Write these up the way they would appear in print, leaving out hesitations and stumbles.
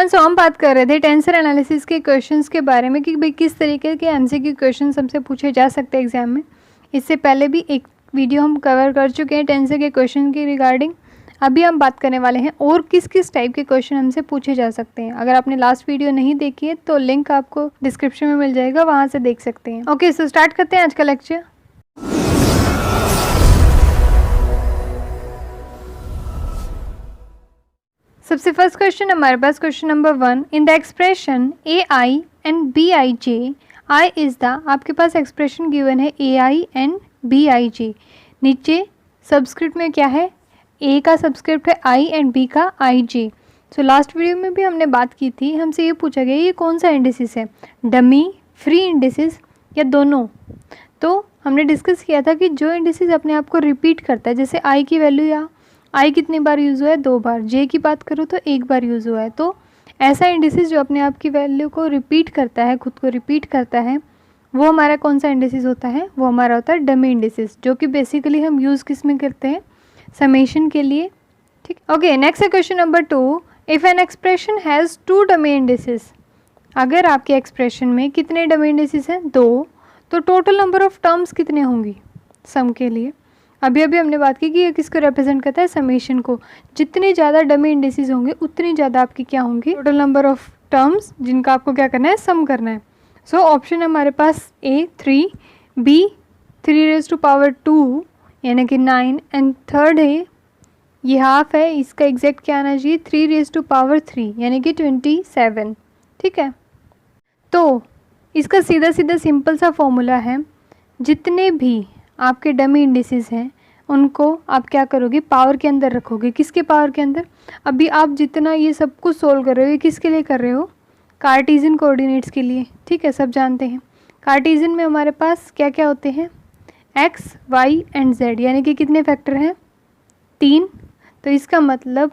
Students, हम बात कर रहे थे टेंसर एनालिसिस के क्वेश्चंस के बारे में कि भाई किस तरीके के एमसीक्यू क्वेश्चंस हमसे पूछे जा सकते हैं एग्जाम में। इससे पहले भी एक वीडियो हम कवर कर चुके हैं टेंसर के क्वेश्चन की रिगार्डिंग। अभी हम बात करने वाले हैं और किस किस टाइप के क्वेश्चन हमसे पूछे जा सकते हैं। अगर आपने लास्ट वीडियो नहीं देखी है तो लिंक आपको डिस्क्रिप्शन में मिल जाएगा, वहाँ से देख सकते हैं। ओके, सो स्टार्ट करते हैं आज का लेक्चर। सबसे फर्स्ट क्वेश्चन हमारे पास question number 1, in the expression A I and B I J, I is the, आपके पास एक्सप्रेशन गिवन है A I and B I जे, नीचे सबस्क्रिप्ट में क्या है, ए का सबस्क्रिप्ट है आई एंड बी का आई जे। सो लास्ट वीडियो में भी हमने बात की थी, हमसे ये पूछा गया ये कौन सा इंडिसिस है, डमी, फ्री इंडिसिस या दोनों। तो हमने डिस्कस किया था कि जो इंडिसिस अपने आप को रिपीट करता है, जैसे आई की वैल्यू या आई कितनी बार यूज़ हुआ है, 2 बार, जे की बात करूँ तो 1 बार यूज़ हुआ है, तो ऐसा इंडिसिस जो अपने आप की वैल्यू को रिपीट करता है, खुद को रिपीट करता है, वो हमारा कौन सा इंडिसिस होता है, वो हमारा होता है डमी इंडिसिस, जो कि बेसिकली हम यूज़ किस में करते हैं, समेशन के लिए। ठीक, ओके, नेक्स्ट है question number 2, if an expression has 2 dummy indices, अगर आपके एक्सप्रेशन में कितने डमी इंडिसिस हैं, 2, तो टोटल नंबर ऑफ टर्म्स कितने होंगी सम के लिए। अभी हमने बात की कि ये किसको रिप्रेजेंट करता है, समेशन को। जितने ज़्यादा डमी इंडिसेस होंगे उतनी ज़्यादा आपकी क्या होंगी, टोटल नंबर ऑफ टर्म्स जिनका आपको क्या करना है, सम करना है। सो ऑप्शन हमारे पास ए 3, बी 3⁻² यानी कि 9, एंड थर्ड है ये हाफ है, इसका एग्जैक्ट क्या आना चाहिए, 3⁻³ यानी कि 27। ठीक है, तो इसका सीधा सीधा सिंपल सा फॉर्मूला है, जितने भी आपके डमी इंडिसेस हैं उनको आप क्या करोगे, पावर के अंदर रखोगे। किसके पावर के अंदर, अभी आप जितना ये सब कुछ सोल्व कर रहे हो ये किसके लिए कर रहे हो, कार्टेशियन कोऑर्डिनेट्स के लिए। ठीक है, सब जानते हैं कार्टेशियन में हमारे पास क्या क्या होते हैं, एक्स, वाई एंड जेड, यानी कि कितने फैक्टर हैं, 3। तो इसका मतलब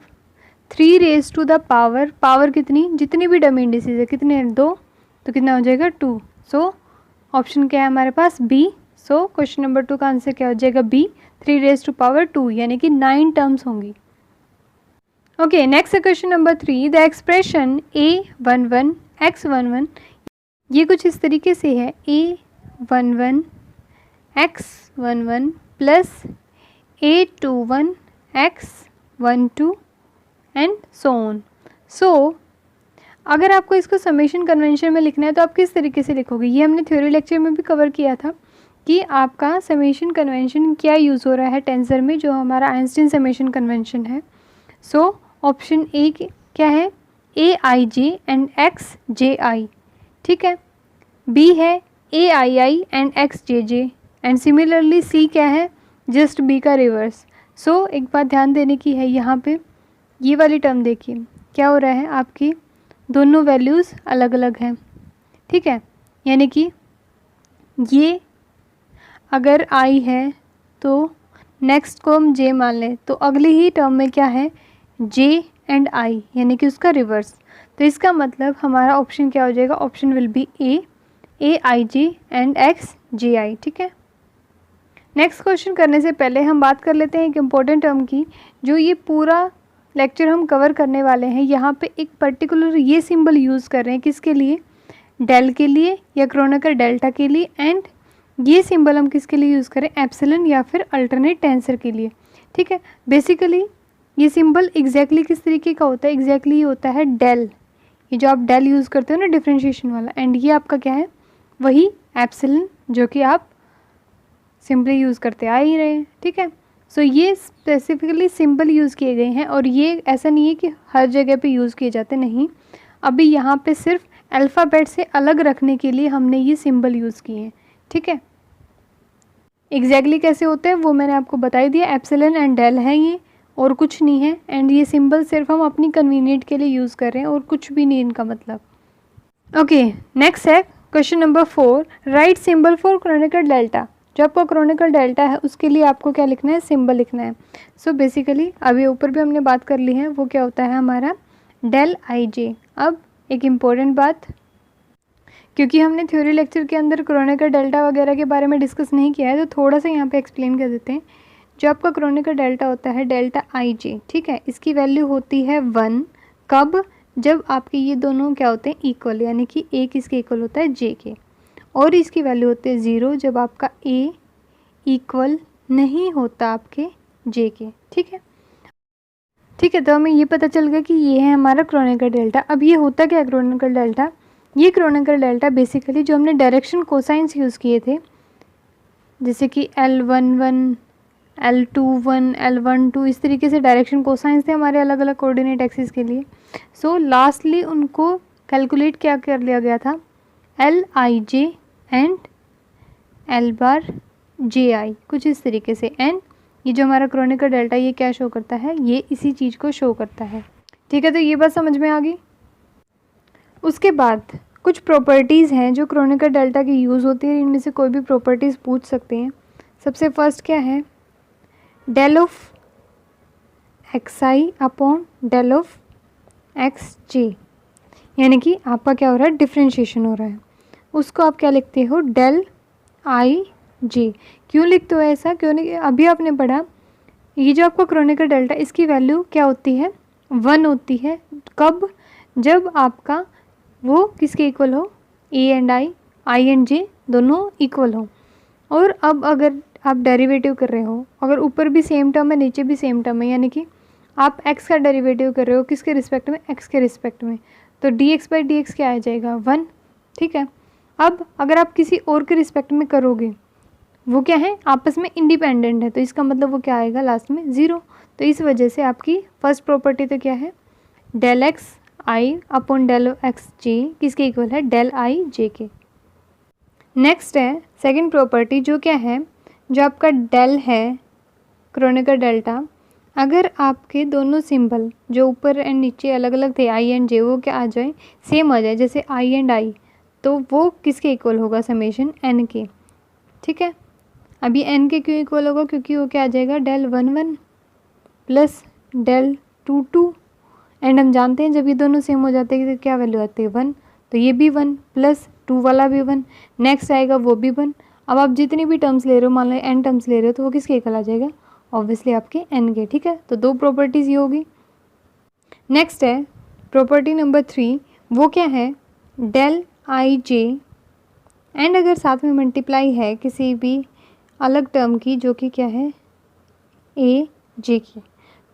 3⁻⁴ पावर कितनी, जितनी भी डमी इंडिसेस है कितने हैं, 2, तो कितना हो जाएगा 2। सो ऑप्शन क्या है हमारे पास, बी। सो क्वेश्चन नंबर 2 का आंसर क्या हो जाएगा, बी, 3⁻² यानी कि 9 टर्म्स होंगी। ओके, नेक्स्ट है question number 3, the expression a11 x11, ये कुछ इस तरीके से है, a11 x11 plus a21 x12 and so on. So अगर आपको इसको समेशन कन्वेंशन में लिखना है तो आप किस तरीके से लिखोगे, ये हमने थ्योरी लेक्चर में भी कवर किया था कि आपका समेशन कन्वेंशन क्या यूज़ हो रहा है टेंसर में, जो हमारा आइंस्टीन समेशन कन्वेंशन है। सो ऑप्शन ए क्या है, A I J and X J I. ठीक है, बी है A I I and X J J, and similarly C क्या है, जस्ट बी का रिवर्स। सो एक बात ध्यान देने की है, यहाँ पे ये वाली टर्म देखिए क्या हो रहा है, आपकी दोनों वैल्यूज़ अलग अलग हैं। ठीक है, यानी कि ये अगर आई है तो नेक्स्ट को हम जे मान लें, तो अगली ही टर्म में क्या है, जे एंड आई, यानी कि उसका रिवर्स। तो इसका मतलब हमारा ऑप्शन क्या हो जाएगा, option will be A I J and X J I. ठीक है, नेक्स्ट क्वेश्चन करने से पहले हम बात कर लेते हैं एक इम्पॉर्टेंट टर्म की, जो ये पूरा लेक्चर हम कवर करने वाले हैं। यहाँ पे एक पर्टिकुलर ये सिंबल यूज़ कर रहे हैं, किसके लिए, डेल के लिए या क्रोनिकल डेल्टा के लिए, एंड ये सिंबल हम किसके लिए यूज़ करें, एप्सिलॉन या फिर अल्टरनेट टेंसर के लिए। ठीक है, बेसिकली ये सिंबल एग्जैक्टली किस तरीके का होता है, एग्जैक्टली होता है डेल, ये जो आप डेल यूज़ करते हो ना डिफ्रेंशिएशन वाला, एंड ये आपका क्या है, वही एप्सिलॉन जो कि आप सिंपली यूज़ करते आ ही रहे हैं। ठीक है, सो ये स्पेसिफिकली सिंबल यूज़ किए गए हैं, और ये ऐसा नहीं है कि हर जगह पे यूज़ किए जाते, नहीं, अभी यहाँ पे सिर्फ अल्फ़ाबेट से अलग रखने के लिए हमने ये सिंबल यूज़ किए हैं। ठीक है, एग्जैक्टली कैसे होते हैं वो मैंने आपको बता ही दिया, एप्सिलॉन एंड डेल है ये, और कुछ नहीं है, एंड ये सिंबल सिर्फ हम अपनी कन्वीनियंट के लिए यूज़ कर रहे हैं और कुछ भी नहीं इनका मतलब। ओके, नेक्स्ट है question number 4, right symbol for chronicle delta, जो आपका क्रोनिकल डेल्टा है उसके लिए आपको क्या लिखना है, सिंबल लिखना है। सो बेसिकली अभी ऊपर भी हमने बात कर ली है, वो क्या होता है हमारा डेल आई जे। अब एक इम्पोर्टेंट बात, क्योंकि हमने थ्योरी लेक्चर के अंदर क्रोनिकल डेल्टा वगैरह के बारे में डिस्कस नहीं किया है, तो थोड़ा सा यहाँ पे एक्सप्लेन कर देते हैं। जो आपका क्रोनिकल डेल्टा होता है डेल्टा आई जे, ठीक है, इसकी वैल्यू होती है 1, कब, जब आपके ये दोनों क्या होते हैं इक्वल, यानी कि ए किसके इक्वल होता है जे के, और इसकी वैल्यू होती है 0 जब आपका ए इक्वल नहीं होता आपके जे के। ठीक है, ठीक है। तो हमें ये पता चल गया कि ये है हमारा क्रोनेकर डेल्टा। अब ये होता क्या है क्रोनेकर डेल्टा? ये क्रोनेकर डेल्टा बेसिकली जो हमने डायरेक्शन कोसाइंस यूज़ किए थे, जैसे कि L11, L21, L12, इस तरीके से डायरेक्शन कोसाइंस थे हमारे अलग अलग कोऑर्डिनेट एक्सिस के लिए। सो लास्टली उनको कैलकुलेट क्या कर लिया गया था, Lij and L bar Ji, कुछ इस तरीके से। एंड ये जो हमारा क्रोनेकर डेल्टा ये क्या शो करता है, ये इसी चीज़ को शो करता है। ठीक है, तो ये बात समझ में आ गई। उसके बाद कुछ प्रॉपर्टीज़ हैं जो क्रोनेकर डेल्टा की यूज़ होती है, इनमें से कोई भी प्रॉपर्टीज़ पूछ सकते हैं। सबसे फर्स्ट क्या है, del of xi upon del of xj, यानी कि आपका क्या हो रहा है, डिफ्रेंशिएशन हो रहा है। उसको आप क्या लिखते हो, डेल आई जे। क्यों लिखते हो ऐसा? क्यों नहीं, अभी आपने पढ़ा ये जो आपका क्रोनेकर डेल्टा इसकी वैल्यू क्या होती है, 1 होती है। कब? जब आपका वो किसके इक्वल हो, ए एंड आई एंड जे दोनों इक्वल हो। और अब अगर आप डेरिवेटिव कर रहे हो, अगर ऊपर भी सेम टर्म है नीचे भी सेम टर्म है, यानी कि आप x का डेरिवेटिव कर रहे हो किसके रिस्पेक्ट में, x के रिस्पेक्ट में, तो dx बाई डी क्या आ जाएगा, 1। ठीक है, अब अगर आप किसी और के रिस्पेक्ट में करोगे, वो क्या है, आपस में इंडिपेंडेंट है, तो इसका मतलब वो क्या आएगा लास्ट में, 0। तो इस वजह से आपकी फर्स्ट प्रॉपर्टी तो क्या है, डेल एक्स आई अपॉन डेल एक्स जे किसके इक्वल है, डेल आई जे के। नेक्स्ट है सेकंड प्रॉपर्टी, जो क्या है, जो आपका डेल है क्रोनेकर डेल्टा, अगर आपके दोनों सिंबल जो ऊपर एंड नीचे अलग अलग थे आई एंड जे, वो क्या आ जाए, सेम आ जाए, जैसे आई एंड आई, तो वो किसके इक्वल होगा, समेशन एन के। ठीक है, अभी एन के क्यों इक्वल होगा, क्योंकि वो क्या आ जाएगा, डेल 1 प्लस डेल 2 एंड हम जानते हैं जब ये दोनों सेम हो जाते हैं तो क्या वैल्यू आती है, 1। तो ये भी 1 प्लस 2 वाला भी 1, नेक्स्ट आएगा वो भी 1। अब आप जितनी भी टर्म्स ले रहे हो, मान लो एन टर्म्स ले रहे हो, तो वो किसके इक्वल आ जाएगा, ऑब्वियसली आपके एन के। ठीक है, तो 2 प्रॉपर्टीज़ ये होगी। नेक्स्ट है प्रॉपर्टी नंबर 3, वो क्या है, डेल आई जे एंड अगर साथ में मल्टीप्लाई है किसी भी अलग टर्म की जो कि क्या है, ए जे की,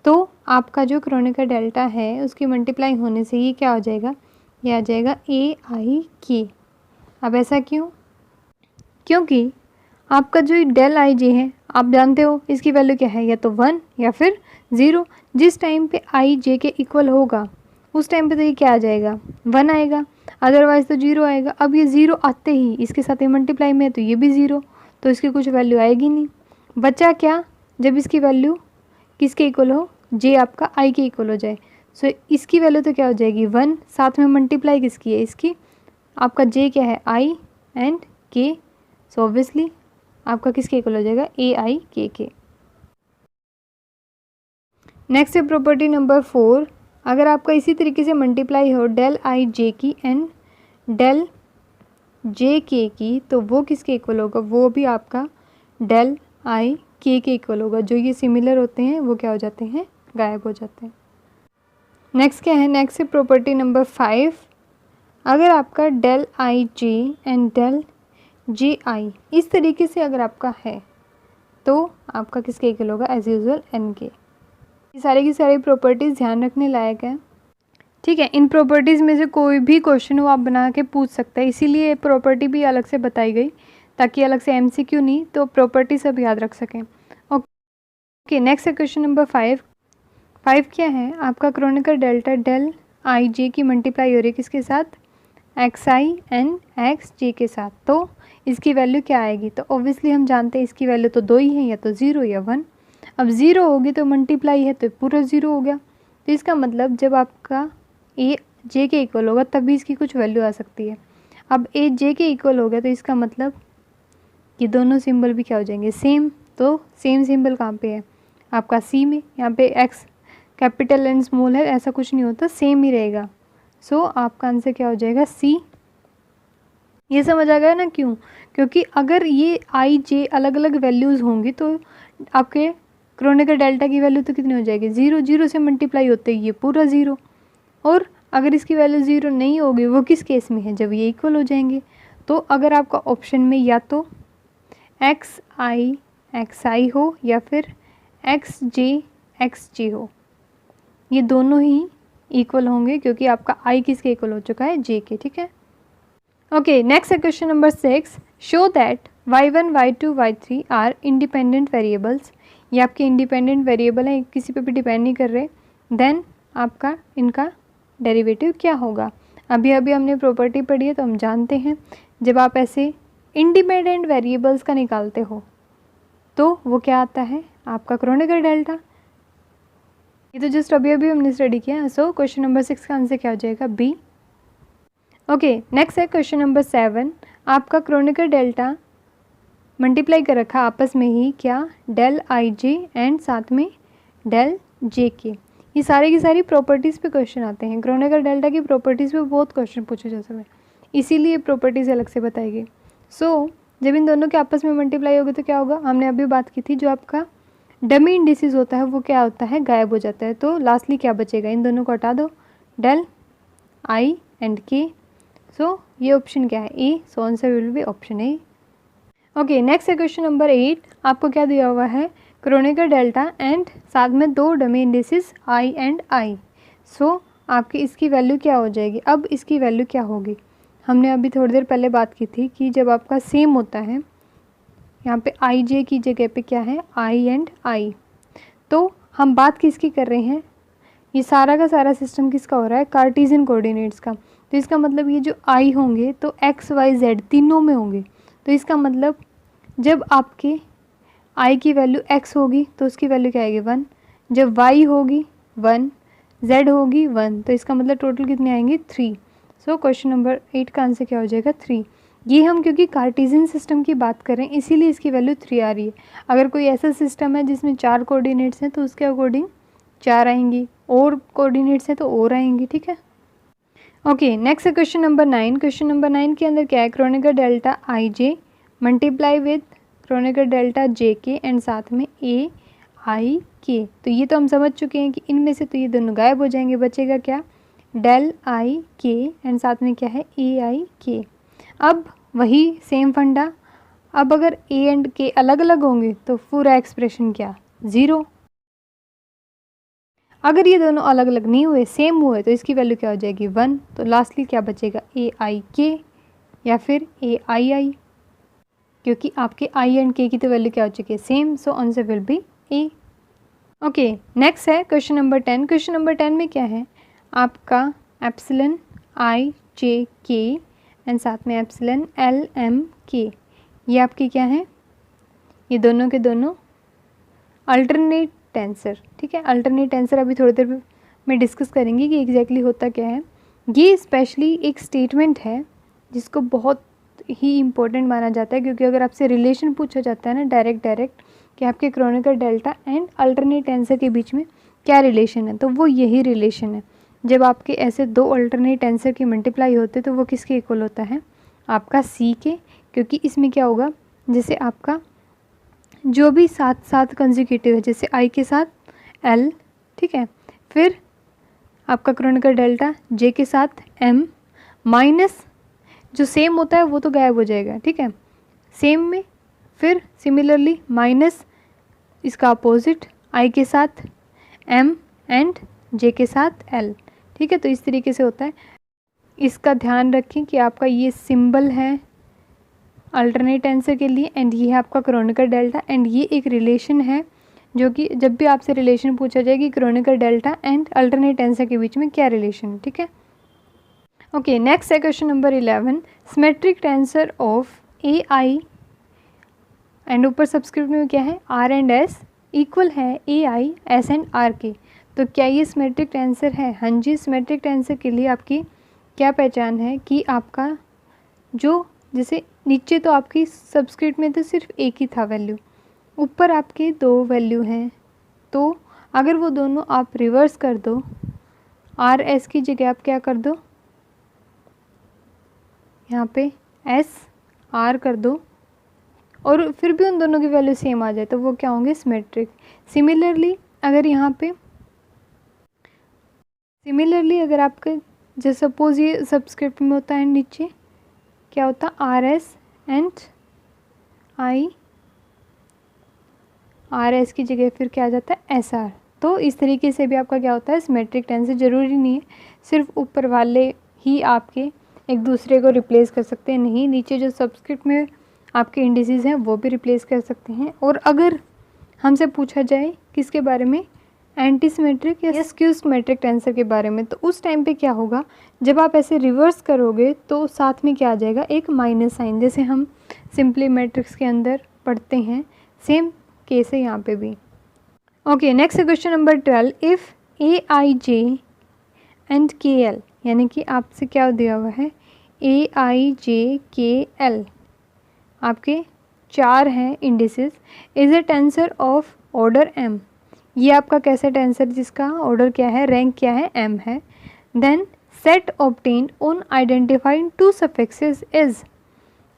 तो आपका जो क्रोनेकर डेल्टा है उसकी मल्टीप्लाई होने से ये क्या हो जाएगा, ये आ जाएगा ए आई के। अब ऐसा क्यों, क्योंकि आपका जो डेल आई जे है आप जानते हो इसकी वैल्यू क्या है, या तो 1 या फिर 0। जिस टाइम पे आई जे के इक्वल होगा उस टाइम पे तो ये क्या आ जाएगा, 1 आएगा, अदरवाइज़ तो 0 आएगा। अब ये 0 आते ही इसके साथ ये मल्टीप्लाई में है तो ये भी 0, तो इसकी कुछ वैल्यू आएगी नहीं। बचा क्या, जब इसकी वैल्यू किसके इक्वल हो, जे आपका आई के इक्वल हो जाए, सो इसकी वैल्यू तो क्या हो जाएगी, 1, साथ में मल्टीप्लाई किसकी है, इसकी, आपका जे क्या है, आई एंड के, सो ऑब्वियसली आपका किसके इक्वल हो जाएगा, ए आई के। नेक्स्ट है प्रॉपर्टी नंबर 4, अगर आपका इसी तरीके से मल्टीप्लाई हो डेल आई जे की एंड डेल जे के की, तो वो किसके इक्वल होगा, वो भी आपका डेल आई के इक्वल होगा। जो ये सिमिलर होते हैं वो क्या हो जाते हैं, गायब हो जाते हैं। नेक्स्ट क्या है, नेक्स्ट है प्रॉपर्टी नंबर 5, अगर आपका del I J and del J I इस तरीके से अगर आपका है तो आपका किसके इक्वल होगा, एज यूजुअल एन के। ये सारी की सारी प्रॉपर्टीज़ ध्यान रखने लायक है। ठीक है, इन प्रॉपर्टीज़ में से कोई भी क्वेश्चन हो आप बना के पूछ सकते हैं, इसीलिए प्रॉपर्टी भी अलग से बताई गई ताकि अलग से एमसीक्यू नहीं, तो प्रॉपर्टी सब याद रख सकें। ओके, नेक्स्ट है क्वेश्चन नंबर 5 क्या है, आपका क्रोनेकर डेल्टा डेल आई जे की मल्टीप्लाई हो रही है किसके साथ, एक्स आई एंड एक्स जे के साथ, तो इसकी वैल्यू क्या आएगी, तो ऑब्वियसली हम जानते हैं इसकी वैल्यू तो 2 ही है, या तो 0 या 1। अब 0 होगी तो मल्टीप्लाई है तो पूरा 0 हो गया, तो इसका मतलब जब आपका ए जे के इक्वल होगा तभी इसकी कुछ वैल्यू आ सकती है। अब ए जे के इक्वल हो गया तो इसका मतलब ये दोनों सिंबल भी क्या हो जाएंगे, सेम। तो सेम सिंबल कहाँ पे है, आपका सी में, यहाँ पे एक्स कैपिटल एंड स्मॉल है, ऐसा कुछ नहीं होता, सेम ही रहेगा। सो आपका आंसर क्या हो जाएगा, सी। ये समझ आ गया ना, क्यों, क्योंकि अगर ये आई जे अलग अलग वैल्यूज़ होंगी तो आपके क्रोनेकर डेल्टा की वैल्यू तो कितनी हो जाएगी, 0, 0 से मल्टीप्लाई होते ही ये पूरा 0। और अगर इसकी वैल्यू 0 नहीं होगी वो किस केस में है, जब ये इक्वल हो जाएंगे। तो अगर आपका ऑप्शन में या तो xi हो या फिर xj हो, ये दोनों ही इक्वल होंगे क्योंकि आपका i किसके इक्वल हो चुका है, j के। ठीक है, ओके नेक्स्ट है question number 6। Show that y1 y2 y3 are independent variables. ये आपके इंडिपेंडेंट वेरिएबल हैं, किसी पे भी डिपेंड नहीं कर रहे। देन आपका इनका डेरिवेटिव क्या होगा। अभी अभी हमने प्रॉपर्टी पढ़ी है तो हम जानते हैं जब आप ऐसे इंडिपेंडेंट वेरिएबल्स का निकालते हो तो वो क्या आता है, आपका क्रोनेकर डेल्टा। ये तो जस्ट अभी अभी हमने स्टडी किया। सो क्वेश्चन नंबर 6 का आंसर क्या हो जाएगा, बी। ओके नेक्स्ट है क्वेश्चन नंबर 7। आपका क्रोनेकर डेल्टा मल्टीप्लाई कर रखा आपस में ही क्या, डेल आई जे एंड साथ में डेल जे के। ये सारे की सारी प्रॉपर्टीज़ पे क्वेश्चन आते हैं। क्रोनेकर डेल्टा की प्रॉपर्टीज़ पे बहुत क्वेश्चन पूछे जा सकते हैं, इसीलिए प्रॉपर्टीज़ अलग से बताएगी। सो जब इन दोनों के आपस में मल्टीप्लाई होगी तो क्या होगा, हमने अभी बात की थी, जो आपका डमी इंडिसेस होता है वो क्या होता है, गायब हो जाता है। तो लास्टली क्या बचेगा, इन दोनों को हटा दो, डेल आई एंड के। सो ये ऑप्शन क्या है, A. So answer will be option A. Okay next है क्वेश्चन नंबर 8। आपको क्या दिया हुआ है, क्रोनेकर डेल्टा एंड साथ में दो dummy indices I and I. So आपकी इसकी वैल्यू क्या हो जाएगी। अब इसकी वैल्यू क्या होगी, हमने अभी थोड़ी देर पहले बात की थी कि जब आपका सेम होता है, यहाँ पे आई जे की जगह पे क्या है, आई एंड आई। तो हम बात किसकी कर रहे हैं, ये सारा का सारा सिस्टम किसका हो रहा है, कार्टेशियन कोऑर्डिनेट्स का। तो इसका मतलब ये जो आई होंगे तो एक्स वाई जेड तीनों में होंगे। तो इसका मतलब जब आपके आई की वैल्यू x होगी तो उसकी वैल्यू क्या आएगी, 1। जब y होगी 1, z होगी 1, तो इसका मतलब टोटल कितने आएंगे, 3। सो क्वेश्चन नंबर 8 का आंसर क्या हो जाएगा, 3। ये हम क्योंकि कार्टेशियन सिस्टम की बात करें इसीलिए इसकी वैल्यू 3 आ रही है। अगर कोई ऐसा सिस्टम है जिसमें 4 कोऑर्डिनेट्स हैं तो उसके अकॉर्डिंग 4 आएंगी, और कोऑर्डिनेट्स हैं तो और आएंगी। ठीक है, ओके नेक्स्ट है क्वेश्चन नंबर 9। क्वेश्चन नंबर 9 के अंदर क्या है, Kronecker delta I J multiply with Kronecker delta J के एंड साथ में ए आई के। तो ये तो हम समझ चुके हैं कि इनमें से तो ये दोनों गायब हो जाएंगे, बचेगा क्या, डेल आई के एंड साथ में क्या है, ए आई के। अब वही सेम फंडा, अब अगर ए एंड के अलग अलग होंगे तो पूरा एक्सप्रेशन क्या, 0। अगर ये दोनों अलग अलग नहीं हुए, सेम हुए, तो इसकी वैल्यू क्या हो जाएगी, 1। तो लास्टली क्या बचेगा, ए आई के या फिर ए आई आई, क्योंकि आपके आई एंड के की तो वैल्यू क्या हो चुकी है, same. So answer will be A. Okay next है क्वेश्चन नंबर 10। क्वेश्चन नंबर 10 में क्या है, आपका एप्सिलन आई जे के एंड साथ में एप्सिलन एल एम के। ये आपके क्या है, ये दोनों के दोनों अल्टरनेट टेंसर। ठीक है, अल्टरनेट टेंसर अभी थोड़ी देर में डिस्कस करेंगे कि एग्जैक्टली होता क्या है। ये स्पेशली एक स्टेटमेंट है जिसको बहुत ही इम्पोर्टेंट माना जाता है, क्योंकि अगर आपसे रिलेशन पूछा जाता है ना डायरेक्ट कि आपके Kronecker delta and alternate tensor के बीच में क्या रिलेशन है, तो वो यही रिलेशन है। जब आपके ऐसे दो अल्टरनेट टेंसर की मल्टीप्लाई होते तो वो किसके इक्वल होता है, आपका सी के। क्योंकि इसमें क्या होगा, जैसे आपका जो भी साथ साथ कंसेक्यूटिव है, जैसे आई के साथ एल, ठीक है, फिर आपका क्रोनेकर डेल्टा जे के साथ एम, माइनस जो सेम होता है वो तो गायब हो जाएगा। ठीक है, सेम में फिर सिमिलरली माइनस इसका अपोजिट आई के साथ एम एंड जे के साथ एल। ठीक है, तो इस तरीके से होता है। इसका ध्यान रखें कि आपका ये सिंबल है अल्टरनेट आंसर के लिए एंड ये है आपका क्रोनेकर डेल्टा, एंड ये एक रिलेशन है जो कि जब भी आपसे रिलेशन पूछा जाए कि Kronecker delta and alternate answer के बीच में क्या रिलेशन है। ठीक है, ओके नेक्स्ट है question number 11। Symmetric tensor of A I and ऊपर सब्सक्रिप्ट में क्या है, आर एंड एस इक्वल है A I S and are के। तो क्या ये सिमेट्रिक टेंसर है, हाँ जी। सिमेट्रिक टेंसर के लिए आपकी क्या पहचान है कि आपका जो जैसे नीचे तो आपकी सब्सक्रिप्ट में तो सिर्फ एक ही था वैल्यू, ऊपर आपके दो वैल्यू हैं, तो अगर वो दोनों आप रिवर्स कर दो, आर एस की जगह आप क्या कर दो, यहाँ पे एस आर कर दो, और फिर भी उन दोनों की वैल्यू सेम आ जाए तो वो क्या होंगे, सिमेट्रिक। सिमिलरली अगर यहाँ पे अगर आपके जैसे सपोज ये सबस्क्रिप्ट में होता है, नीचे क्या होता है R S and I, R S की जगह फिर क्या आ जाता है एस आर। तो इस तरीके से भी आपका क्या होता है सिमेट्रिक टेंसर। ज़रूरी नहीं है सिर्फ ऊपर वाले ही आपके एक दूसरे को रिप्लेस कर सकते हैं, नहीं, नीचे जो सबस्क्रिप्ट में आपके इंडिसेस हैं वो भी रिप्लेस कर सकते हैं। और अगर हमसे पूछा जाए किसके बारे में, एंटी सिमेट्रिक या स्क्यू सिमेट्रिक टेंसर के बारे में, तो उस टाइम पे क्या होगा, जब आप ऐसे रिवर्स करोगे तो साथ में क्या आ जाएगा, एक माइनस साइन, जैसे हम सिंपली मैट्रिक्स के अंदर पढ़ते हैं, सेम केस है यहाँ पे भी। Okay, next question number 12, if A I J and के एल, यानी कि आपसे क्या दिया हुआ है ए आई जे के एल, आपके 4 हैं indices, is a tensor of order M, ये आपका कैसा टेंसर जिसका ऑर्डर क्या है, रैंक क्या है, एम है। Then set obtained on identifying 2 suffixes is,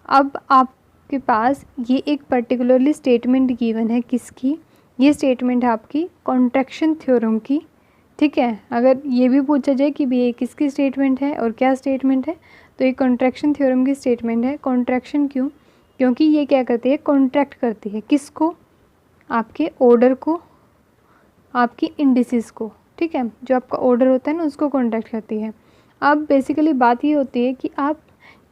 अब आपके पास ये एक पर्टिकुलरली स्टेटमेंट गिवन है, किसकी, ये स्टेटमेंट है आपकी कॉन्ट्रैक्शन थ्योरम की, ठीक है। अगर ये भी पूछा जाए कि भी ये किसकी स्टेटमेंट है और क्या स्टेटमेंट है, तो ये कॉन्ट्रैक्शन थ्योरम की स्टेटमेंट है। कॉन्ट्रैक्शन क्यों, क्योंकि ये क्या करती है, कॉन्ट्रैक्ट करती है किसको, आपके ऑर्डर को, आपकी इंडिसेस को, ठीक है, जो आपका ऑर्डर होता है ना उसको कॉन्ट्रैक्ट करती है। अब बेसिकली बात ये होती है कि आप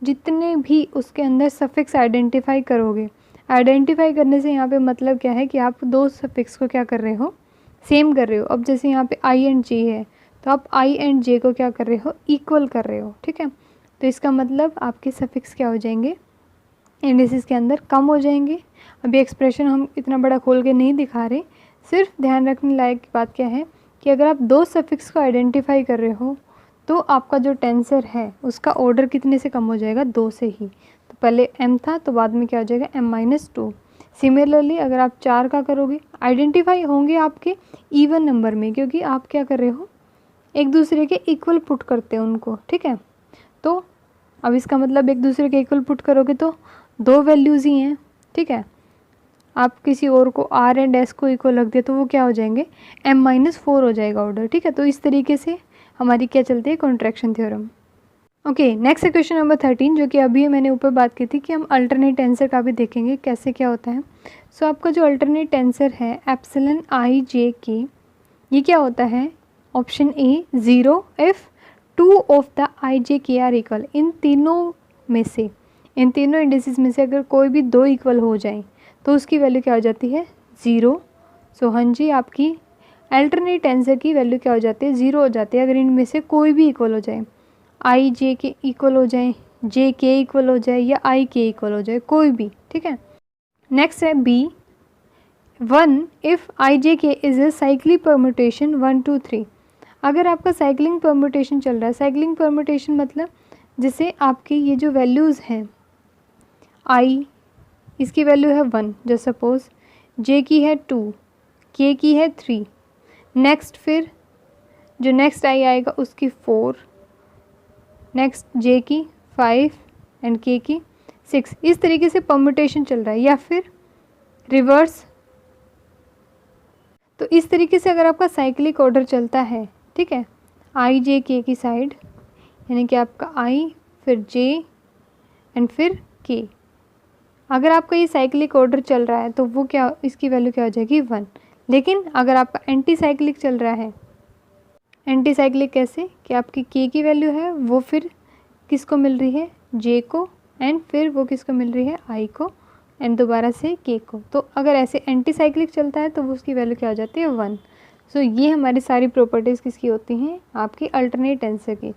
जितने भी उसके अंदर सफिक्स आइडेंटिफाई करोगे, आइडेंटिफाई करने से यहाँ पे मतलब क्या है कि आप 2 सफिक्स को क्या कर रहे हो, सेम कर रहे हो। अब जैसे यहाँ पे आई एंड जे है, तो आप आई एंड जे को क्या कर रहे हो, इक्वल कर रहे हो, ठीक है। तो इसका मतलब आपके सफिक्स क्या हो जाएंगे, इंडिसेस के अंदर कम हो जाएंगे। अभी एक्सप्रेशन हम इतना बड़ा खोल के नहीं दिखा रहे, सिर्फ ध्यान रखने लायक बात क्या है कि अगर आप 2 सफिक्स को आइडेंटिफाई कर रहे हो तो आपका जो टेंसर है उसका ऑर्डर कितने से कम हो जाएगा, 2 से ही। तो पहले m था तो बाद में क्या हो जाएगा m-2। सिमिलरली अगर आप 4 का करोगे, आइडेंटिफाई होंगे आपके इवन नंबर में, क्योंकि आप क्या कर रहे हो, एक दूसरे के इक्वल पुट करते हो उनको, ठीक है। तो अब इसका मतलब एक दूसरे के इक्वल पुट करोगे तो 2 वैल्यूज़ ही हैं, ठीक है। आप किसी और को r एंड s को इक्वल रख दिया तो वो क्या हो जाएंगे, m-4 हो जाएगा ऑर्डर, ठीक है। तो इस तरीके से हमारी क्या चलती है, contraction theorem. Okay, next question number 13, जो कि अभी मैंने ऊपर बात की थी कि हम अल्टरनेट टेंसर का भी देखेंगे कैसे क्या होता है। सो आपका जो अल्टरनेट टेंसर है एप्सिलॉन आई जे के, ये क्या होता है, option A 0 if 2 of the I J K are equal, इन तीनों में से, इन तीनों इंडिसेस में से अगर कोई भी 2 इक्वल हो जाए तो उसकी वैल्यू क्या हो जाती है, 0। सो हाँ जी, आपकी अल्टरनेट टेंसर की वैल्यू क्या हो जाती है, 0 हो जाती है अगर इनमें से कोई भी इक्वल हो जाए, आई जे के इक्वल हो जाए, जे के इक्वल हो जाए या आई के इक्वल हो जाए, कोई भी, ठीक है। नेक्स्ट है बी 1 इफ़ आई जे के इज़ ए साइक्लिक परम्यूटेशन 1 2 3, अगर आपका साइक्लिंग परम्यूटेशन चल रहा है, साइक्लिंग परम्यूटेशन मतलब जैसे आपकी ये जो वैल्यूज़ हैं, आई इसकी वैल्यू है 1, जैसे सपोज जे की है 2, के की है 3, नेक्स्ट फिर जो नेक्स्ट आई आएगा उसकी 4, नेक्स्ट जे की 5 एंड के की 6, इस तरीके से परम्यूटेशन चल रहा है, या फिर रिवर्स। तो इस तरीके से अगर आपका साइक्लिक ऑर्डर चलता है, ठीक है, आई जे के की साइड, यानी कि आपका आई फिर जे एंड फिर के, अगर आपका ये साइक्लिक ऑर्डर चल रहा है तो वो क्या, इसकी वैल्यू क्या हो जाएगी, 1। लेकिन अगर आपका एंटी साइक्लिक चल रहा है, एंटी साइक्लिक कैसे कि आपकी के की वैल्यू है वो फिर किसको मिल रही है, जे को, एंड फिर वो किसको मिल रही है, आई को, एंड दोबारा से के को। तो अगर ऐसे एंटी साइक्लिक चलता है तो वो उसकी वैल्यू क्या हो जाती है, 1। सो ये हमारी सारी प्रॉपर्टीज़ किसकी होती हैं, आपकी अल्टरनेट टेंसर की।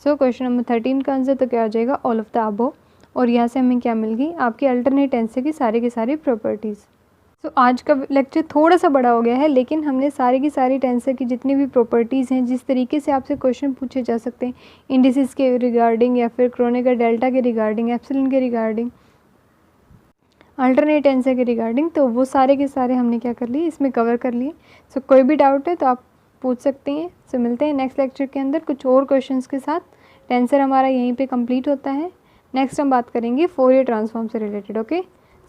सो क्वेश्चन नंबर 13 का आंसर तो क्या हो जाएगा, ऑल ऑफ द अबव। और यहाँ से हमें क्या मिल गई, आपकी अल्टरनेट टेंसर की सारी प्रॉपर्टीज़। तो आज का लेक्चर थोड़ा सा बड़ा हो गया है, लेकिन हमने सारी की सारी टेंसर की जितनी भी प्रॉपर्टीज़ हैं, जिस तरीके से आपसे क्वेश्चन पूछे जा सकते हैं इंडिसेस के रिगार्डिंग या फिर क्रोनेकर डेल्टा के रिगार्डिंग, एप्सिलॉन के रिगार्डिंग, अल्टरनेट टेंसर के रिगार्डिंग, तो वो सारे के सारे हमने क्या कर लिए, इसमें कवर कर लिए। सो कोई भी डाउट है तो आप पूछ सकते हैं। सो मिलते हैं नेक्स्ट लेक्चर के अंदर कुछ और क्वेश्चंस के साथ। टेंसर हमारा यहीं पे कंप्लीट होता है। नेक्स्ट हम बात करेंगे फोरियर ट्रांसफॉर्म से रिलेटेड। ओके,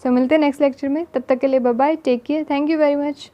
सो मिलते हैं नेक्स्ट लेक्चर में, तब तक के लिए bye bye, take care, thank you very much.